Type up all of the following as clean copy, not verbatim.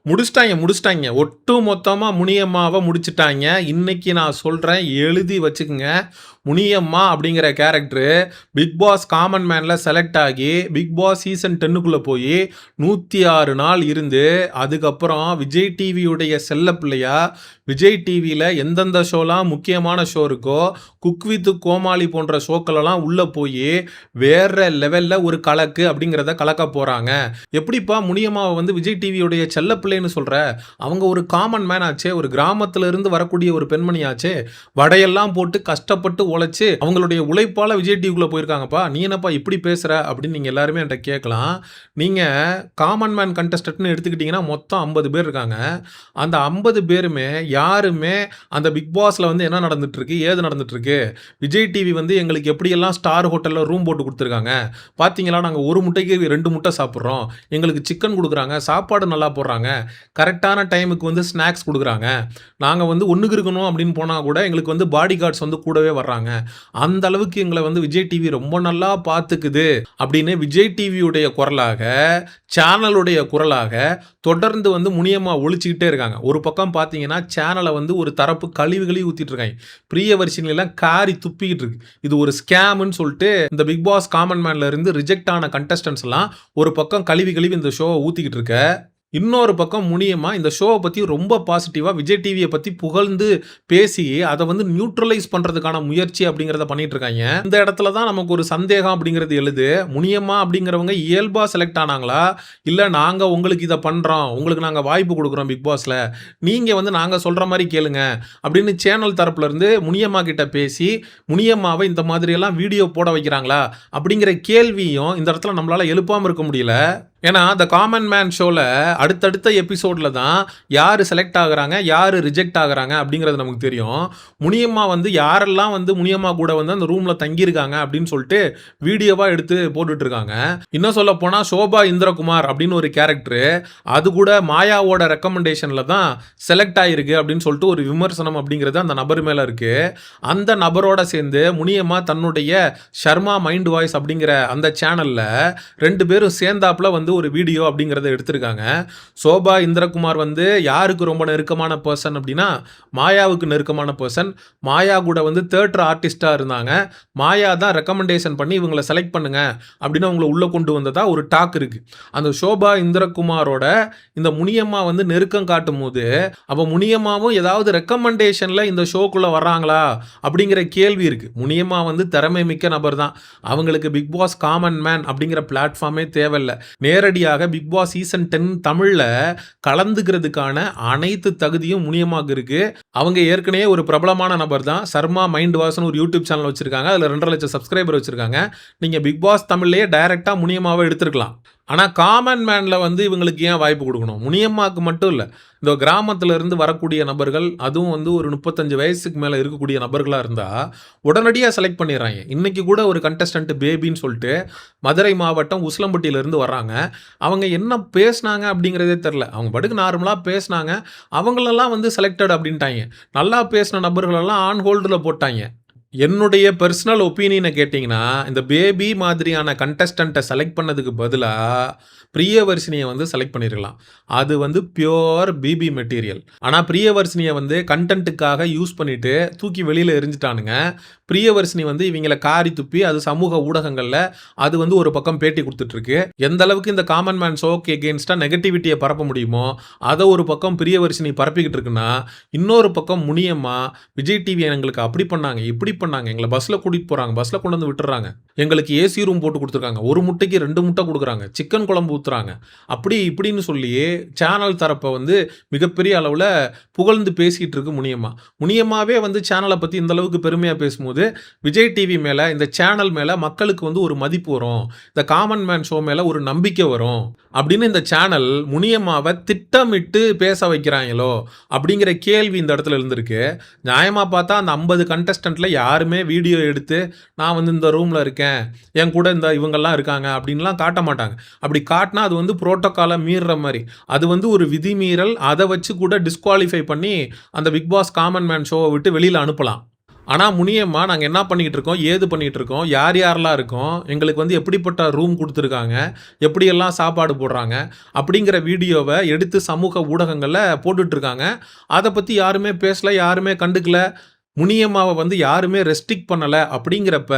முடிச்சிட்டாங்க. ஒட்டு மொத்தமா முனியம்மாவ முடிச்சுட்டாங்க. இன்னைக்கு நான் சொல்றேன், எழுதி வச்சுக்கங்க. முனியம்மா அப்படிங்கிற கேரக்டரு பிக் பாஸ் காமன் மேன்ல செலக்ட் ஆகி பிக் பாஸ் சீசன் 10க்குள்ள போய் 106 நாள் இருந்து அதுக்கப்புறம் விஜய் டிவியுடைய செல்ல பிள்ளையா விஜய் டிவியில் எந்தெந்த ஷோலாம் முக்கியமான ஷோ இருக்கோ குக் வித் கோமாளி போன்ற ஷோக்களெல்லாம் உள்ளே போய் வேற லெவலில் ஒரு கலக்கு அப்படிங்கிறத கலக்க போகிறாங்க. எப்படிப்பா முனியம்மாவை வந்து விஜய் டிவியுடைய செல்ல பிள்ளைன்னு சொல்கிற? அவங்க ஒரு காமன் மேன் ஆச்சே, ஒரு கிராமத்துல இருந்து வரக்கூடிய ஒரு பெண்மணி ஆச்சே, வடையெல்லாம் போட்டு கஷ்டப்பட்டு உழைச்சு அவங்களுடைய உழைப்பால விஜய் டிவிக்குள்ள போயிருக்காங்கப்பா. நீ என்னப்பா இப்படி பேசுற அப்படின்னு நீங்க எல்லாருமே என்கிட்ட கேட்கலாம். நீங்க காமன் மேன் கண்டஸ்டன்ட்னு எடுத்துக்கிட்டீங்கன்னா மொத்தம் 50 பேர் இருக்காங்க. அந்த 50 பேருமே யாருமே அந்த பிக் பாஸ்ல வந்து என்ன நடந்துட்டு இருக்கு, ஏது நடந்துட்டு இருக்கு, விஜய் டிவி வந்து எங்களுக்கு எப்படியெல்லாம் ஸ்டார் ஹோட்டல்ல ரூம் போட்டு கொடுத்துருக்காங்க பாத்தீங்களா, நாங்க ஒரு முட்டைக்கு 2 முட்டை சாப்பிட்றோம், எங்களுக்கு சிக்கன் கொடுக்குறாங்க, சாப்பாடு நல்லா போடுறாங்க, கரெக்டான டைமுக்கு வந்து ஸ்நாக்ஸ் கொடுக்குறாங்க, நாங்க வந்து ஒண்ணுக்கு இருக்கணும் அப்படின்னு போனா கூட எங்களுக்கு வந்து பாடி கார்ட்ஸ் வந்து கூடவே வர்றாங்க, அந்த அளவுக்கு எங்களை வந்து விஜய் டிவி ரொம்ப நல்லா பார்த்துக்குது அப்படின்னு விஜய் டிவியுடைய குரலாக, சேனலுடைய குரலாக தொடர்ந்து வந்து முனியம்மா ஒழிச்சுக்கிட்டே இருக்காங்க. ஒரு பக்கம் பார்த்தீங்கன்னா சேனலை வந்து ஒரு தரப்பு கழிவுகளி ஊற்றிட்டு இருக்காங்க. பிரியவர்ஷினிலாம் காரி துப்பிக்கிட்டு இருக்கு. இது ஒரு ஸ்கேம்னு சொல்லிட்டு இந்த பிக் பாஸ் காமன் மேன்ல இருந்து ரிஜெக்ட் ஆன கண்டஸ்டன்ஸ் எல்லாம் ஒரு பக்கம் கழுவி இந்த ஷோவை ஊற்றிக்கிட்டு இருக்க, இன்னொரு பக்கம் முனியம்மா இந்த ஷோவை பற்றி ரொம்ப பாசிட்டிவாக விஜய் டிவியை பற்றி புகழ்ந்து பேசி அதை வந்து நியூட்ரலைஸ் பண்ணுறதுக்கான முயற்சி அப்படிங்கிறத பண்ணிட்டு இருக்காங்க. இந்த இடத்துல தான் நமக்கு ஒரு சந்தேகம் அப்படிங்கிறது எழுது. முனியம்மா அப்படிங்கிறவங்க இயல்பாக செலக்ட் ஆனாங்களா, இல்லை நாங்கள் உங்களுக்கு இதை பண்ணுறோம், உங்களுக்கு நாங்கள் வாய்ப்பு கொடுக்குறோம் பிக் பாஸில், நீங்கள் வந்து நாங்கள் சொல்கிற மாதிரி கேளுங்க அப்படின்னு சேனல் தரப்புலேருந்து முனியம்மா கிட்ட பேசி முனியம்மாவை இந்த மாதிரியெல்லாம் வீடியோ போட வைக்கிறாங்களா அப்படிங்கிற கேள்வியும் இந்த இடத்துல நம்மளால் எழுப்பாமல் இருக்க முடியல. ஏன்னா இந்த காமன் மேன் ஷோவில் அடுத்தடுத்த எபிசோடில் தான் யார் செலக்ட் ஆகுறாங்க, யார் ரிஜெக்ட் ஆகுறாங்க அப்படிங்கிறது நமக்கு தெரியும். முனியம்மா வந்து யாரெல்லாம் வந்து முனியம்மா கூட வந்து அந்த ரூமில் தங்கியிருக்காங்க அப்படின்னு சொல்லிட்டு வீடியோவாக எடுத்து போட்டுட்ருக்காங்க. இன்னும் சொல்ல போனால் சோபா இந்திரகுமார் அப்படின்னு ஒரு கேரக்டரு, அது கூட மாயாவோட ரெக்கமெண்டேஷனில் தான் செலக்ட் ஆகிருக்கு அப்படின்னு சொல்லிட்டு ஒரு விமர்சனம் அப்படிங்கிறது அந்த நபர் மேலே இருக்குது. அந்த நபரோட சேர்ந்து முனியம்மா தன்னுடைய ஷர்மா மைண்ட் வாய்ஸ் அப்படிங்கிற அந்த சேனலில் 2 பேரும் சேர்ந்தாப்புல வந்து ஒரு வீடியோ அப்படிங்கிறத எடுத்திருக்காங்க. சோபா இந்திரகுமார் வந்து யாருக்கு ரொம்ப நெருக்கமான பர்சன் அப்படின்னா மாயாவுக்கு நெருக்கமான பர்சன். மாயா கூட வந்து தியேட்டர் ஆர்டிஸ்டாக இருந்தாங்க. மாயா தான் ரெக்கமெண்டேஷன் பண்ணி இவங்களை செலக்ட் பண்ணுங்க அப்படின்னு அவங்களை உள்ளே கொண்டு வந்ததா ஒரு டாக் இருக்கு. அந்த சோபா இந்திரகுமாரோட இந்த முனியம்மா வந்து நெருக்கம் காட்டும் போது அப்போ முனியம்மாவும் ஏதாவது ரெக்கமெண்டேஷனில் இந்த ஷோக்குள்ளே வர்றாங்களா அப்படிங்கிற கேள்வி இருக்கு. முனியம்மா வந்து திறமை மிக்க நபர் தான். அவங்களுக்கு பிக் பாஸ் காமன் மேன் அப்படிங்கிற பிளாட்ஃபார்மே தேவையில்லை. நேரடியாக பிக் பாஸ் சீசன் 10 தமிழில் கலந்துக்கிறதுக்கான அனைத்து தகுதியும் முனியம்மாவுக்கு இருக்கு. அவங்க ஏற்கனவே ஒரு பிரபலமான நபர் தான். சர்மா மைண்ட் வாய்ஸ்னு ஒரு யூடியூப் சேனல் வச்சிருக்காங்க. அதில் 2.5 லட்சம் சப்ஸ்கிரைபர் வச்சிருக்காங்க. நீங்கள் பிக் பாஸ் தமிழ்லேயே டைரெக்டாக முனியம்மாவை எடுத்துருக்கலாம். ஆனால் காமன் மேனில் வந்து இவங்களுக்கு ஏன் வாய்ப்பு கொடுக்கணும்? முனியம்மாவுக்கு மட்டும் இல்லை, இந்த கிராமத்தில் இருந்து வரக்கூடிய நபர்கள், அதுவும் வந்து ஒரு 35 வயசுக்கு மேலே இருக்கக்கூடிய நபர்களாக இருந்தால் உடனடியாக செலக்ட் பண்ணிடுறாங்க. இன்றைக்கி கூட ஒரு கண்டஸ்டன்ட் பேபின்னு சொல்லிட்டு மதுரை மாவட்டம் உசிலம்பட்டியிலேருந்து வர்றாங்க. அவங்க என்ன பேசுனாங்க அப்படிங்கிறதே தெரில. அவங்க படுக்கு நார்மலாக பேசுனாங்க. அவங்களெல்லாம் வந்து செலக்டட் அப்படின்ட்டாங்க. நல்லா பேசின நபர்களெல்லாம் ஆன் ஹோல்டில் போட்டாங்க. என்னுடைய பர்சனல் ஒப்பீனியனை கேட்டிங்கன்னா இந்த பேபி மாதிரியான கண்டஸ்டண்ட்டை செலக்ட் பண்ணதுக்கு பதிலாக பிரியவர்ஷினியை வந்து செலக்ட் பண்ணிருக்கலாம். அது வந்து பியோர் பிபி மெட்டீரியல். ஆனால் பிரியவர்ஷினியை வந்து கண்டென்ட்டுக்காக யூஸ் பண்ணிட்டு தூக்கி வெளியில் எரிஞ்சிட்டானுங்க. பிரியவர்ஷினி வந்து இவங்களை காரி துப்பி அது சமூக ஊடகங்களில் அது வந்து ஒரு பக்கம் பேட்டி கொடுத்துட்ருக்கு. எந்த அளவுக்கு இந்த காமன் மேன் ஷோக்கு எகெயின்ஸ்டாக நெகட்டிவிட்டியை பரப்ப முடியுமோ அதை ஒரு பக்கம் பிரியவர்ஷினி பரப்பிக்கிட்டு இருக்குன்னா, இன்னொரு பக்கம் முனியம்மா விஜய் டிவி எங்களுக்கு அப்படி பண்ணாங்க, இப்படி பண்ணாங்க, எங்களை பஸ்ஸில் கூட்டிகிட்டு போகிறாங்க, பஸ்ஸில் கொண்டு வந்து விட்டுறாங்க, எங்களுக்கு ஏசி ரூம் போட்டு கொடுத்துருக்காங்க, ஒரு முட்டைக்கு 2 முட்டை கொடுக்குறாங்க, சிக்கன் குழம்பு ஊற்றுறாங்க, அப்படி இப்படின்னு சொல்லி சேனல் தரப்பை வந்து மிகப்பெரிய அளவில் புகழ்ந்து பேசிகிட்டு இருக்கு முனியம்மா. முனியம்மாவே வந்து சேனலை பற்றி இந்த அளவுக்கு பெருமையாக பேசும்போது விஜய் டிவி மேலே, இந்த சேனல் மேலே மக்களுக்கு வந்து ஒரு மதிப்பு வரும், இந்த காமன் மேன் ஷோ மேலே ஒரு நம்பிக்கை வரும் அப்படின்னு இந்த சேனல் முனியம்மாவை திட்டமிட்டு பேச வைக்கிறாங்களோ அப்படிங்கிற கேள்வி இந்த இடத்துல இருந்திருக்கு. நியாயமாக பார்த்தா அந்த 50 கண்டஸ்டண்ட்டில் யாருமே வீடியோ எடுத்து நான் வந்து இந்த ரூமில் இருக்கேன், என் கூட இந்த இவங்கெல்லாம் இருக்காங்க அப்படின்லாம் காட்ட மாட்டாங்க. அப்படி காட்டினா அது வந்து புரோட்டோக்காலை மீறுற மாதிரி, அது வந்து ஒரு விதிமீறல். அதை வச்சு கூட டிஸ்குவாலிஃபை பண்ணி அந்த பிக் பாஸ் காமன் மேன் ஷோவை விட்டு வெளியில் அனுப்பலாம். ஆனா முனியம்மா நாங்க என்ன பண்ணிட்டு இருக்கோம், ஏது பண்ணிட்டு இருக்கோம், யார் யாரெல்லாம் இருக்கோம், எங்களுக்கு வந்து எப்படிப்பட்ட ரூம் குடுத்துருக்காங்க, எப்படியெல்லாம் சாப்பாடு போடுறாங்க, அப்படிங்கிற வீடியோவ எடுத்து சமூக ஊடகங்கள்ல போட்டுட்டு இருக்காங்க. அத பத்தி யாருமே பேசல, யாருமே கண்டுக்கல. முனியம்மாவ வந்து யாருமே ரெஸ்ட்ரிக்ட் பண்ணல அப்படிங்கிறப்ப,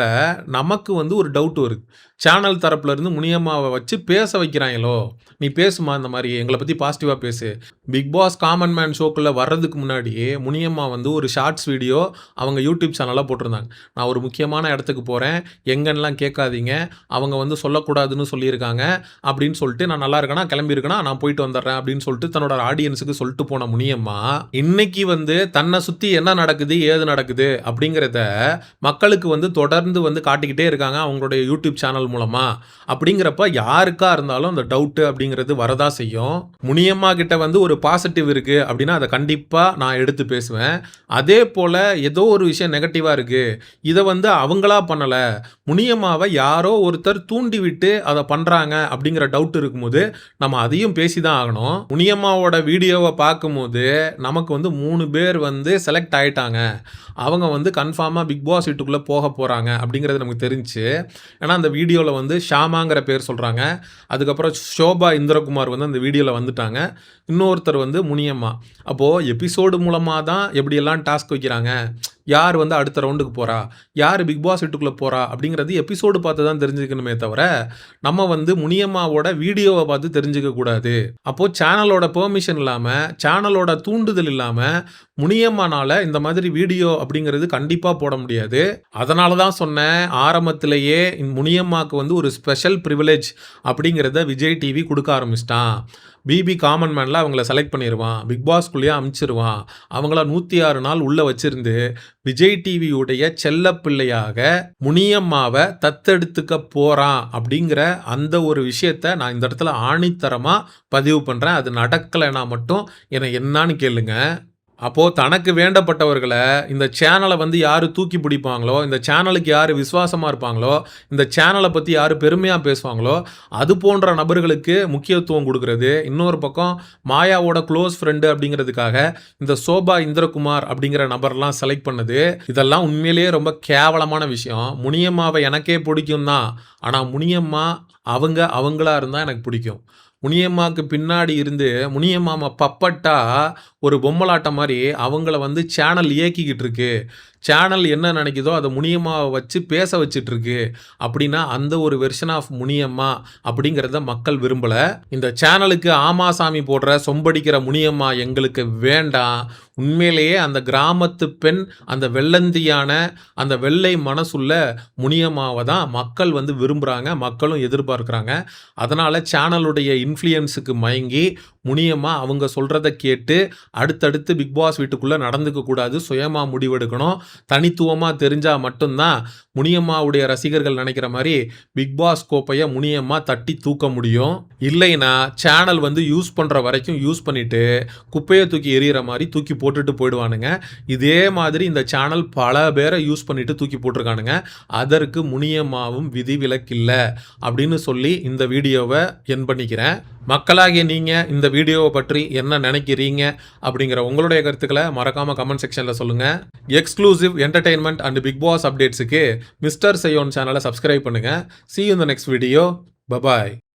நமக்கு வந்து ஒரு டவுட் வருது. சேனல் தரப்புல இருந்து முனியம்மாவ வச்சு பேச வைக்கிறாங்களோ, "நீ பேசுமா இந்த மாரி, எங்கள பத்தி பாசிட்டிவா பேசு." பிக் பாஸ் காமன் மேன் ஷோக்குள்ள வர்றதுக்கு முன்னாடி முனியம்மா வந்து ஒரு ஷார்ட்ஸ் வீடியோ அவங்க யூடியூப் சேனல்ல போட்டிருந்தாங்க. "நான் ஒரு முக்கியமான இடத்துக்கு போறேன், எங்கன்னுலாம் கேட்காதீங்க. அவங்க வந்து சொல்லக்கூடாதுன்னு சொல்லியிருக்காங்க." அப்படின்னு சொல்லிட்டு, "நான் நல்லா இருக்கேனா, கிளம்பி இருக்கேனா, நான் போயிட்டு வந்துடுறேன்." அப்படின்னு சொல்லிட்டு தன்னோட ஆடியன்ஸுக்கு சொல்லிட்டு போன முனியம்மா, இன்னைக்கு வந்து தன்னை சுத்தி என்ன நடக்குது, ஏது நடக்குது அப்படிங்கிறத மக்களுக்கு வந்து தொடர்ந்து வந்து காட்டிக்கிட்டே இருக்காங்க அவங்களுடைய யூடியூப் சேனல் மூலமா. அப்படிங்கிறப்ப யாருக்கா இருந்தாலும் அந்த டவுட் அப்படிங்கிறது வரதா செய்யும். முனியம்மா கிட்ட வந்து ஒரு பாசிட்டிவ் இருக்கு அப்படின்னா அதை கண்டிப்பா நான் எடுத்து பேசுவேன். அதே போல ஏதோ ஒரு விஷயம் நெகட்டிவா இருக்கு, இதை வந்து அவங்களா பண்ணல, முனியம்மாவை யாரோ ஒருத்தர் தூண்டி விட்டு அதை பண்றாங்க அப்படிங்கிற டவுட் இருக்கும்போது நம்ம அதையும் பேசிதான் ஆகணும். முனியம்மாவோட வீடியோவை பார்க்கும்போது நமக்கு வந்து 3 பேர் வந்து செலக்ட் ஆயிட்டாங்க, அவங்க வந்து கன்ஃபார்மாக பிக் பாஸ் வீட்டுக்குள்ளே போக போகிறாங்க அப்படிங்கிறது நமக்கு தெரிஞ்சு. ஏன்னா அந்த வீடியோவில் வந்து ஷாமாங்கிற பேர் சொல்கிறாங்க, அதுக்கப்புறம் ஷோபா இந்திரகுமார் வந்து அந்த வீடியோவில் வந்துட்டாங்க, இன்னொருத்தர் வந்து முனியம்மா. அப்போது எபிசோடு மூலமாக தான் எப்படியெல்லாம் டாஸ்க் வைக்கிறாங்க, யார் வந்து அடுத்த ரவுண்டுக்கு போகிறா, யார் பிக் பாஸ் வீட்டுக்குள்ளே போகிறா அப்படிங்கிறது எபிசோடு பார்த்து தான் தெரிஞ்சுக்கணுமே தவிர நம்ம வந்து முனியம்மாவோட வீடியோவை பார்த்து தெரிஞ்சுக்க கூடாது. அப்போது சேனலோட பெர்மிஷன் இல்லாமல், சேனலோட தூண்டுதல் இல்லாமல் முனியம்மானால இந்த மாதிரி வீடியோ அப்படிங்கிறது கண்டிப்பாக போட முடியாது. அதனால தான் சொன்னேன் ஆரம்பத்திலேயே, முனியம்மாவுக்கு வந்து ஒரு ஸ்பெஷல் ப்ரிவிலேஜ் அப்படிங்கிறத விஜய் டிவி கொடுக்க ஆரம்பிச்சிட்டான். பிபி காமன் மேனில் அவங்கள செலக்ட் பண்ணிடுவான், பிக் பாஸ்குள்ளேயே அமுச்சிருவான், அவங்கள 106 நாள் உள்ளே வச்சிருந்து விஜய் டிவியுடைய செல்ல பிள்ளையாக முனியம்மாவை தத்தெடுத்துக்க போகிறான் அப்படிங்கிற அந்த ஒரு விஷயத்தை நான் இந்த இடத்துல ஆணித்தரமாக பதிவு பண்ணுறேன். அது நடக்கலைன்னா மட்டும் என்னை என்னான்னு கேளுங்க. அப்போது தனக்கு வேண்டப்பட்டவர்களை இந்த சேனலை வந்து யார் தூக்கி பிடிப்பாங்களோ, இந்த சேனலுக்கு யார் விசுவாசமாக இருப்பாங்களோ, இந்த சேனலை பற்றி யார் பெருமையாக பேசுவாங்களோ, அது போன்ற நபர்களுக்கு முக்கியத்துவம் கொடுக்கறது. இன்னொரு பக்கம் மாயாவோட க்ளோஸ் ஃப்ரெண்டு அப்படிங்கிறதுக்காக இந்த ஷோபா இந்திரகுமார் அப்படிங்கிற நபர்லாம் செலக்ட் பண்ணது, இதெல்லாம் உண்மையிலேயே ரொம்ப கேவலமான விஷயம். முனியம்மாவை எனக்கே பிடிக்கும் தான், ஆனால் முனியம்மா அவங்களா இருந்தால் எனக்கு பிடிக்கும். முனியம்மாவுக்கு பின்னாடி இருந்து முனியம்மா பப்பட்டா ஒரு பொம்மலாட்டம் மாதிரி அவங்கள வந்து சேனல் இயக்கிக்கிட்டு இருக்கு. சேனல் என்ன நினைக்குதோ அதை முனியம்மாவை வச்சு பேச வச்சுட்டு இருக்கு அப்படின்னா அந்த ஒரு வெர்ஷன் ஆஃப் முனியம்மா அப்படிங்கிறத மக்கள் விரும்பலை. இந்த சேனலுக்கு ஆமாசாமி போடுற சொம்படிக்கிற முனியம்மா எங்களுக்கு வேண்டாம். உண்மையிலேயே அந்த கிராமத்து பெண், அந்த வெள்ளந்தியான அந்த வெள்ளை மனசுள்ள முனியம்மாவை தான் மக்கள் வந்து விரும்புகிறாங்க, மக்களும் எதிர்பார்க்குறாங்க. அதனால் சேனலுடைய இன்ஃப்ளூயன்ஸுக்கு மயங்கி முனியம்மா அவங்க சொல்கிறத கேட்டு அடுத்தடுத்து பிக் பாஸ் வீட்டுக்குள்ளே நடந்துக்க கூடாது, சுயமாக முடிவெடுக்கணும். தனித்துவமாக தெரிஞ்சால் மட்டும்தான் முனியம்மாவுடைய ரசிகர்கள் நினைக்கிற மாதிரி பிக் பாஸ் கோப்பையை முனியம்மா தட்டி தூக்க முடியும். இல்லைன்னா சேனல் வந்து யூஸ் பண்ணுற வரைக்கும் யூஸ் பண்ணிவிட்டு குப்பையை தூக்கி எறிகிற மாதிரி தூக்கி போட்டுட்டு போயிடுவானுங்க. இதே மாதிரி இந்த சேனல் பல பேரை யூஸ் பண்ணிட்டு தூக்கி போட்டிருக்கானுங்க. அதற்கு முனியம்மாவும் விதிவிலக்கில்லை அப்படின்னு சொல்லி இந்த வீடியோவை என் பண்ணிக்கிறேன். மக்களாகிய நீங்கள் இந்த வீடியோவை பற்றி என்ன நினைக்கிறீங்க அப்படிங்கிற உங்களுடைய கருத்துக்களை மறக்காமல் கமெண்ட் செக்ஷனில் சொல்லுங்கள். Exclusive entertainment and Bigg Boss அப்டேட்ஸுக்கு மிஸ்டர் செய்யோன் சேனலை சப்ஸ்கிரைப் பண்ணுங்கள். See you in the next video. Bye bye.